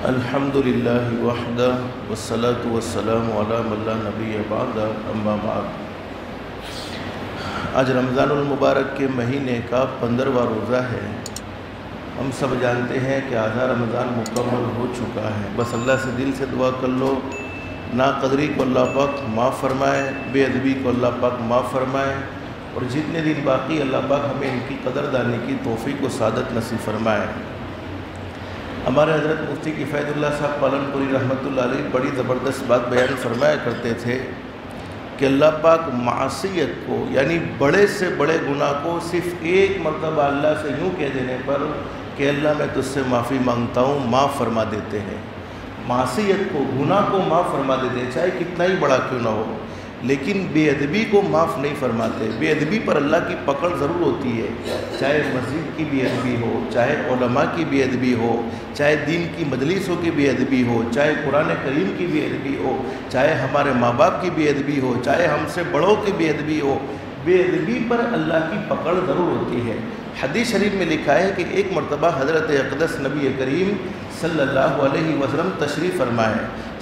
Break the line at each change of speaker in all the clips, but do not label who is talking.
الحمدللہ وحدہ والصلاة والسلام علی من لا نبی بعد اما بعد۔ آج رمضان المبارک کے مہینے کا 15واں روزہ ہے۔ ہم سب جانتے ہیں کہ آدھا رمضان مکمل ہو چکا ہے۔ بس اللہ سے دل سے دعا کر لو، ناقدری کو اللہ پاک معاف فرمائے، بے ادبی کو اللہ پاک معاف فرمائے، اور جتنے دن باقی اللہ پاک ہمیں ان کی قدردانی کی توفیق و سعادت نصیب فرمائے۔ ہمارے حضرت مفتی کفایت اللہ صاحب پالن پوری رحمۃ اللہ علیہ بڑی زبردست بات بیان فرمایا کرتے تھے کہ اللہ پاک معصیت کو، یعنی بڑے سے بڑے گناہ کو صرف ایک مرتبہ اللہ سے یوں کہہ دینے پر کہ اللہ میں تجھ سے معافی مانگتا ہوں، معاف فرما دیتے ہیں۔ معصیت کو، گناہ کو معاف فرما دیتے ہیں، چاہے کتنا ہی بڑا کیوں نہ ہو، لیکن بے ادبی کو معاف نہیں فرماتے۔ بے ادبی پر اللہ کی پکڑ ضرور ہوتی ہے، چاہے مسجد کی بے ادبی ہو، چاہے علماء کی بے ادبی ہو، چاہے دین کی مجلسوں کی بے ادبی ہو، چاہے قرآن کریم کی بے ادبی ہو، چاہے ہمارے ماں باپ کی بے ادبی ہو، چاہے ہم سے بڑوں کی بے ادبی ہو، بے ادبی پر اللہ کی پکڑ ضرور ہوتی ہے۔ حدیث شریف میں لکھا ہے کہ ایک مرتبہ حضرت اقدس نبی کریم صلی اللہ علیہ وسلم تشریف فرمائے۔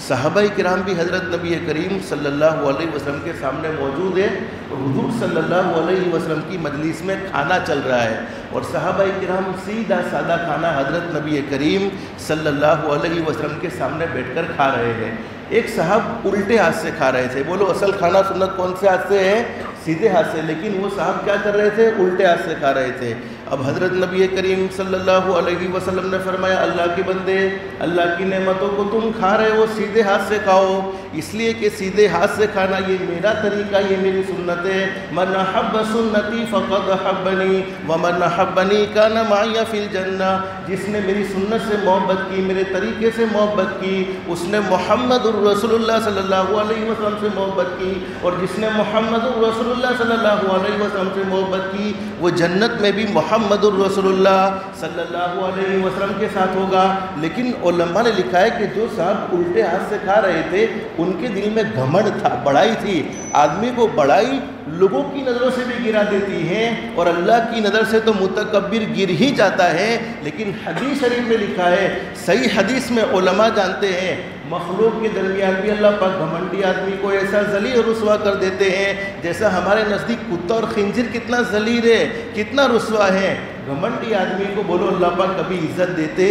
صحابہ کرام بھی حضرت نبی کریم صلی اللہ علیہ وسلم کے سامنے موجود ہیں، اور حضور صلی اللہ علیہ وسلم کی مجلس میں کھانا چل رہا ہے، اور صحابہ کرام سیدھا سادہ کھانا حضرت نبی کریم صلی اللہ علیہ وسلم کے سامنے بیٹھ کر کھا رہے ہیں۔ ایک صاحب الٹے ہاتھ سے کھا رہے تھے۔ بولو اصل کھانا سنت کون سے ہاتھ سے ہے؟ سیدھے ہاتھ سے، لیکن وہ صاحب کیا کر رہے تھے؟ الٹے ہاتھ سے کھا رہے تھے۔ اب حضرت نبی کریم صلی اللہ علیہ وسلم نے فرمایا، اللہ کے بندے، اللہ کی نعمتوں کو تم کھا رہے ہو، سیدھے ہاتھ سے کھاؤ، اس لیے کہ سیدھے ہاتھ سے کھانا یہ میرا طریقہ، یہ میری سنت ہے۔ من احب سنتی فقد احبنی ومن احبنی کان معی فی الجنہ۔ جس نے میری سنت سے محبت کی، میرے طریقے سے محبت کی، اس نے محمد الرسول اللہ صلی اللہ علیہ وسلم سے محبت کی، اور جس نے محمد الرسول اللہ صلی اللہ علیہ وسلم سے محبت کی وہ جنت میں بھی محمد الرسول اللہ صلی اللہ علیہ وسلم کے ساتھ ہوگا۔ لیکن علماء نے لکھا ہے کہ جو صاحب الٹے ہاتھ سے کھا رہے تھے ان کے دل میں گھمنڈ تھا، بڑائی تھی۔ آدمی کو بڑائی لوگوں کی نظروں سے بھی گرا دیتی ہے، اور اللہ کی نظر سے تو متکبر گر ہی جاتا ہے۔ لیکن حدیث شریف میں لکھا ہے، صحیح حدیث میں علماء جانتے ہیں، مخلوق کے درمیان بھی اللہ پاک گھمنڈی آدمی کو ایسا ذلیل اور رسوا کر دیتے ہیں جیسا ہمارے نزدیک کتا اور خنزیر کتنا ذلیل ہے، کتنا رسوا ہے۔ گھمنڈی آدمی کو بولو اللہ پاک کبھی عزت دیتے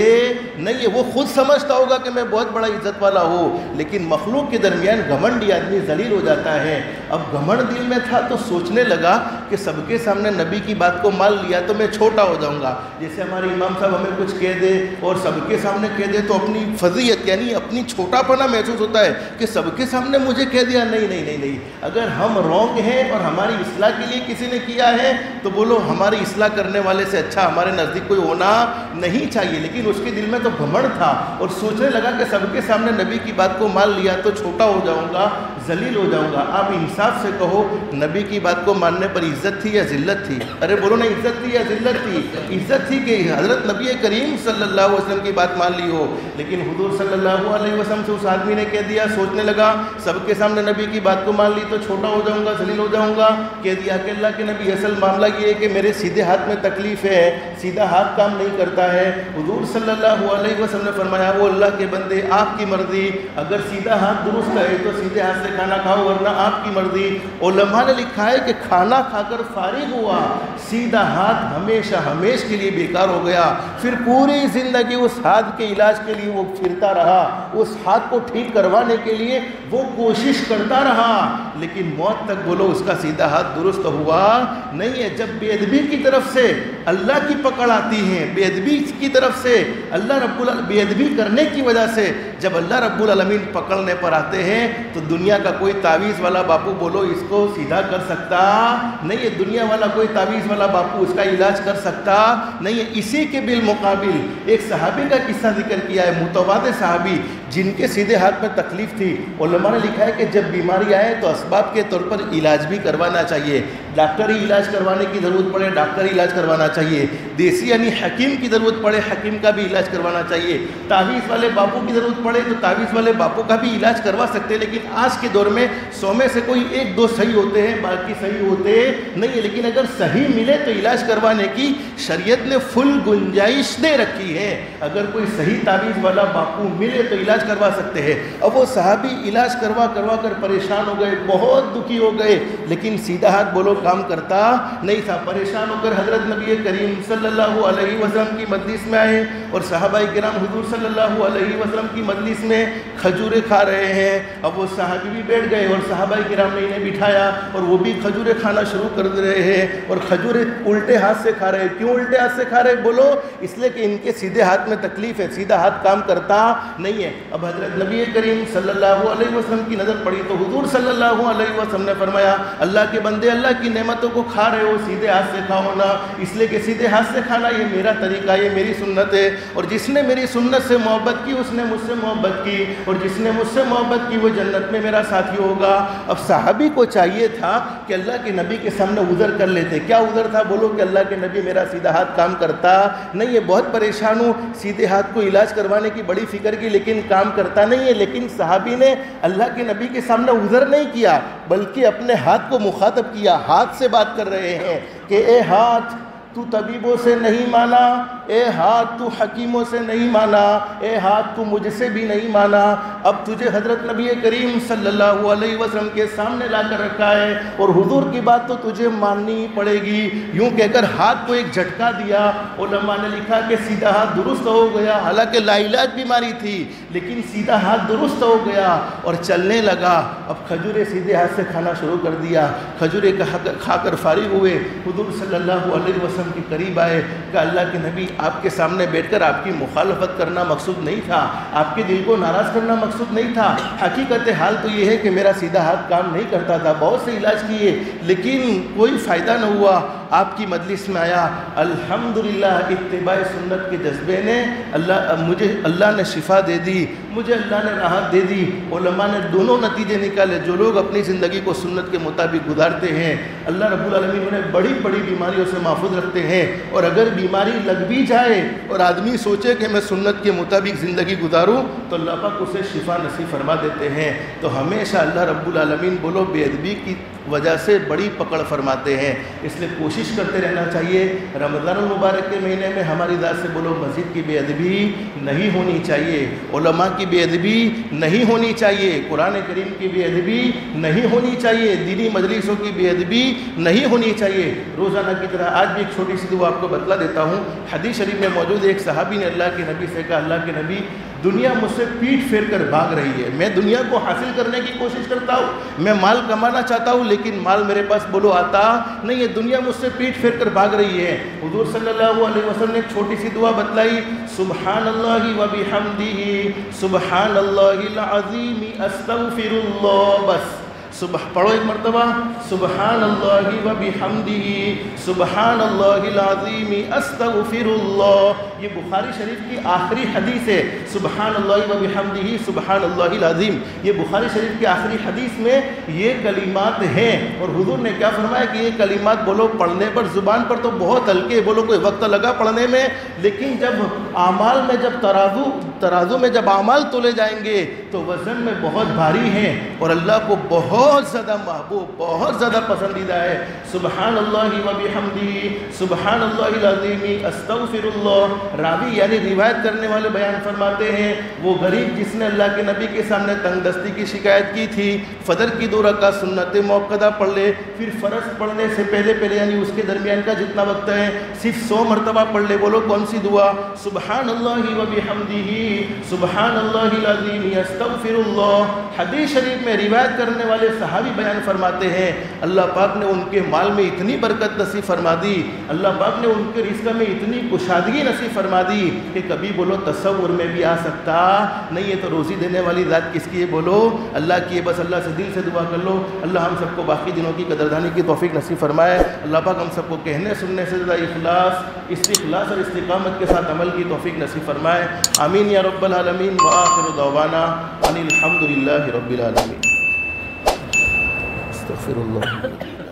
نہیں ہے۔ وہ خود سمجھتا ہوگا کہ میں بہت بڑا عزت والا ہوں، لیکن مخلوق کے درمیان گھمنڈی آدمی ذلیل ہو جاتا ہے۔ اب گھمنڈ دل میں تھا تو سوچنے لگا کہ سب کے سامنے نبی کی بات کو مان لیا تو میں چھوٹا ہو جاؤں گا۔ جیسے ہمارے امام صاحب ہمیں کچھ کہہ دے اور سب کے سامنے کہہ دے تو اپنی فضیلت یعنی اپنی چھوٹا پنا محسوس ہوتا ہے کہ سب کے سامنے مجھے کہہ دیا۔ نہیں، اگر ہم رونگ ہیں اور ہماری اصلاح کے لیے کسی نے کیا ہے تو بولو ہماری اصلاح کرنے والے سے اچھا ہمارے نزدیک کوئی ہونا نہیں چاہیے۔ لیکن اس کے دل میں تو گھمنڈ تھا، اور سوچنے لگا کہ سب کے سامنے نبی کی بات کو مان لیا تو چھوٹا ہو جاؤں گا، ذلیل ہو جاؤں گا۔ آپ انصاف سے کہو، نبی کی بات کو ماننے پر عزت تھی یا ذلت تھی؟ ارے بولو نا، عزت تھی یا ذلت تھی؟ عزت تھی کہ حضرت نبی کریم صلی اللہ علیہ وسلم کی بات مان لی ہو۔ لیکن حضور صلی اللہ علیہ وسلم سے اس آدمی نے کہہ دیا، سوچنے لگا سب کے سامنے نبی کی بات کو مان لی تو چھوٹا ہو جاؤں گا، ذلیل ہو جاؤں گا۔ کہہ دیا کہ اللہ کے نبی اصل معاملہ یہ ہے کہ میرے سیدھے ہاتھ میں تکلیف ہے، سیدھا ہاتھ کام نہیں کرتا ہے۔ حضور صلی اللہ علیہ وسلم نے فرمایا، وہ اللہ کے بندے آپ کی مرضی، اگر سیدھا ہاتھ درست ہے تو سیدھے ہاتھ سے کھانا کھاؤ، ورنہ آپ کی مرضی۔ علماء نے لکھا ہے کہ کھانا کھا کر فارغ ہوا، سیدھا ہاتھ ہمیشہ کے لیے بیکار ہو گیا۔ پھر پوری زندگی اس ہاتھ کے علاج کے لیے وہ پھرتا رہا، اس ہاتھ کو ٹھیک کروانے کے لیے وہ کوشش کرتا رہا، لیکن موت تک بولو اس کا سیدھا ہاتھ درست ہوا نہیں ہے۔ جب بے ادبی کی طرف سے اللہ کی پکڑ آتی ہے، بے ادبی کی طرف سے بے ادبی کرنے کی وجہ سے جب اللہ رب العالمین پکڑنے پر آتے ہیں تو دنیا کا کوئی تعویذ والا باپو بولو اس کو سیدھا کر سکتا نہیں ہے، دنیا والا کوئی تعویذ والا باپو اس کا علاج کر سکتا نہیں ہے۔ اسی کے بالمقابل ایک صحابی کا قصہ ذکر کیا ہے، متواضع صحابی جن کے سیدھے ہاتھ میں تکلیف تھی۔ علماء نے لکھا ہے کہ جب بیماری آئے تو اسباب کے طور پر علاج بھی کروانا چاہیے، ڈاکٹری علاج کروانے کی ضرورت پڑے ڈاکٹری علاج کروانا چاہیے، دیسی یعنی حکیم کی ضرورت پڑے حکیم کا بھی علاج کروانا چاہیے، تعویذ والے باپو کی ضرورت پڑے تو تعویذ والے باپو کا بھی علاج کروا سکتے ہیں۔ لیکن آج کے دور میں 100 میں سے کوئی 1-2 صحیح ہوتے ہیں، باقی صحیح ہوتے نہیں ہیں۔ لیکن اگر صحیح ملے تو علاج کروانے کی شریعت نے فل گنجائش دے رکھی ہے، اگر کوئی صحیح تعویذ والا باپو ملے تو علاج کروا سکتے ہیں۔ اب وہ صحابی علاج کروا کر پریشان ہو گئے، بہت دکھی ہو گئے، لیکن سیدھا ہاتھ بولو کام کرتا نہیں تھا۔ پریشان ہو کر حضرت نبی کریم صلی اللہ علیہ وسلم کی مجلس میں آئے اور صحابہ کرام حضور صلی اللہ علیہ وسلم کی مجلس میں کھجوریں کھا رہے ہیں۔ اب وہ صحابی بھی بیٹھ گئے اور صحابہ کرام نے انہیں بٹھایا اور وہ بھی کھجوریں کھانا شروع کر رہے ہیں، اور کھجوریں الٹے ہاتھ سے کھا رہے ہیں۔ کیوں الٹے ہاتھ سے کھا رہے بولو؟ اس لیے کہ ان کے سیدھے ہاتھ میں تکلیف ہے، سیدھا ہاتھ کام کرتا نہیں ہے۔ اب حضرت نبی کریم صلی اللہ علیہ وسلم کی نظر پڑی تو حضور صلی اللہ علیہ وسلم نے فرمایا، اللہ کے بندے اللہ کی نعمتوں کو کھا رہے ہو، سیدھے ہاتھ سے کھاؤ نا، اس لیے کہ سیدھے ہاتھ سے کھانا یہ میرا طریقہ، یہ میری سنت ہے، اور جس نے میری سنت سے محبت کی اس نے مجھ سے محبت کی، اور جس نے مجھ سے محبت کی وہ جنت میں میرا ساتھی ہوگا۔ اب صحابی کو چاہیے تھا کہ اللہ کے نبی کے سامنے عذر کر لیتے۔ کیا عذر تھا؟ بولو کہ اللہ کے نبی میرا سیدھا ہاتھ کام کرتا نہیں ہے، بہت پریشان ہوں، سیدھے ہاتھ کو علاج کروانے کی بڑی فکر کی لیکن کام کرتا نہیں ہے۔ لیکن صحابی نے اللہ کے نبی کے سامنے عذر نہیں کیا بلکہ اپنے ہاتھ کو مخاطب کیا، ہاتھ سے بات کر رہے ہیں کہ اے ہاتھ تو طبیبوں سے نہیں مانا، اے ہاتھ تو حکیموں سے نہیں مانا، اے ہاتھ تو مجھ سے بھی نہیں مانا، اب تجھے حضرت نبی کریم صلی اللہ علیہ وسلم کے سامنے لا کر رکھا ہے اور حضور کی بات تو تجھے ماننی ہی پڑے گی۔ یوں کہہ کر ہاتھ کو ایک جھٹکا دیا۔ علماء نے لکھا کہ سیدھا ہاتھ درست ہو گیا، حالانکہ لا علاج بیماری تھی لیکن سیدھا ہاتھ درست ہو گیا اور چلنے لگا۔ اب کھجورے سیدھے ہاتھ سے کھانا شروع کر دیا، کھجورے کھا کر فارغ ہوئے، حضور صلی اللہ علیہ وسلم کے قریب آئے کہ اللہ کے نبی آپ کے سامنے بیٹھ کر آپ کی مخالفت کرنا مقصود نہیں تھا، آپ کے دل کو ناراض کرنا مقصود نہیں تھا، حقیقت حال تو یہ ہے کہ میرا سیدھا ہاتھ کام نہیں کرتا تھا، بہت سے علاج کیے لیکن کوئی فائدہ نہ ہوا، آپ کی مجلس میں آیا، الحمدللہ اتباع سنت کے جذبے نے مجھے اللہ نے شفا دے دی، مجھے اللہ نے راحت دے دی۔ علماء نے دونوں نتیجے نکالے، جو لوگ اپنی زندگی کو سنت کے مطابق گزارتے ہیں اللہ رب العالمین انہیں بڑی بڑی بیماریوں سے محفوظ رکھتے ہیں، اور اگر بیماری لگ بھی جائے اور آدمی سوچے کہ میں سنت کے مطابق زندگی گزاروں تو اللہ پاک اسے شفا نصیب فرما دیتے ہیں۔ تو ہمیشہ اللہ رب العالمین بولو بے ادبی کی وجہ سے بڑی پکڑ فرماتے ہیں، اس لیے کوشش کرتے رہنا چاہیے۔ رمضان المبارک کے مہینے میں ہماری ذات سے بولو مسجد کی بے ادبی نہیں ہونی چاہیے، علماء کی بے ادبی نہیں ہونی چاہیے، قرآن کریم کی بے ادبی نہیں ہونی چاہیے، دینی مجلسوں کی بے ادبی نہیں ہونی چاہیے۔ روزانہ کی طرح آج بھی ایک چھوٹی سی دعا آپ کو بتلا دیتا ہوں۔ حدیث شریف میں موجود ہے، ایک صحابی نے اللہ کے نبی سے کہا، اللہ کے نبی دنیا مجھ سے پیٹ پھیر کر بھاگ رہی ہے، میں دنیا کو حاصل کرنے کی کوشش کرتا ہوں، میں مال کمانا چاہتا ہوں لیکن مال میرے پاس بولو آتا نہیں ہے، دنیا مجھ سے پیٹ پھیر کر بھاگ رہی ہے۔ حضور صلی اللہ علیہ وسلم نے ایک چھوٹی سی دعا بتلائی، سبحان اللہ و بحمدہ سبحان اللہ العظیم استغفر اللہ، بس پڑھو ایک مرتبہ، سبحان اللہ و بحمدہ سبحان اللہ العظیم استغفر اللہ۔ یہ بخاری شریف کی آخری حدیث ہے، سبحان اللہ و بحمدہ سبحان اللہ العظیم، یہ بخاری شریف کی آخری حدیث میں یہ کلمات ہیں۔ اور حضور نے کیا فرمایا کہ یہ کلمات بولو پڑھنے پر زبان پر تو بہت ہلکے، بولو کوئی وقت لگا پڑھنے میں، لیکن جب اعمال میں جب ترازو میں جب اعمال تولے جائیں گے تو وزن میں بہت بھاری ہیں اور اللہ کو بہت زیادہ محبوب، بہت زیادہ پسندیدہ ہے۔ سبحان اللہ و بحمدہ سبحان اللہ العظیم استغفر اللہ۔ راوی یعنی روایت کرنے والے بیان فرماتے ہیں، وہ غریب جس نے اللہ کے نبی کے سامنے تنگ دستی کی شکایت کی تھی، فجر کی 2 رکعت سنت موقدہ پڑھ لے، پھر فرض پڑھنے سے پہلے یعنی اس کے درمیان کا جتنا وقت ہے صرف 100 مرتبہ پڑھ لے۔ بولو کون سی دعا؟ سبحان اللہ و بحمدہ سبحان اللہ العظیم استغفر اللہ۔ حدیث شریف میں روایت کرنے والے صحابی بیان فرماتے ہیں، اللہ پاک نے ان کے مال میں اتنی برکت نصیب فرما دی، اللہ پاک نے ان کے رزق میں اتنی کشادگی نصیب فرما دی کہ کبھی بولو تصور میں بھی آ سکتا نہیں ہے۔ تو روزی دینے والی ذات کس کی ہے؟ بولو اللہ کی ہے۔ بس اللہ سے دل سے دعا کر لو، اللہ ہم سب کو باقی دنوں کی قدردانی کی توفیق نصیب فرمائے۔ اللہ پاک ہم سب کو کہنے سننے سے زیادہ استخلاص اور استقامت کے ساتھ عمل کی توفیق نصیب فرمائے۔ آمین یا رب العالمین۔ وآخر دعوانا ان الحمد للہ رب العالمین۔ استغفر اللہ۔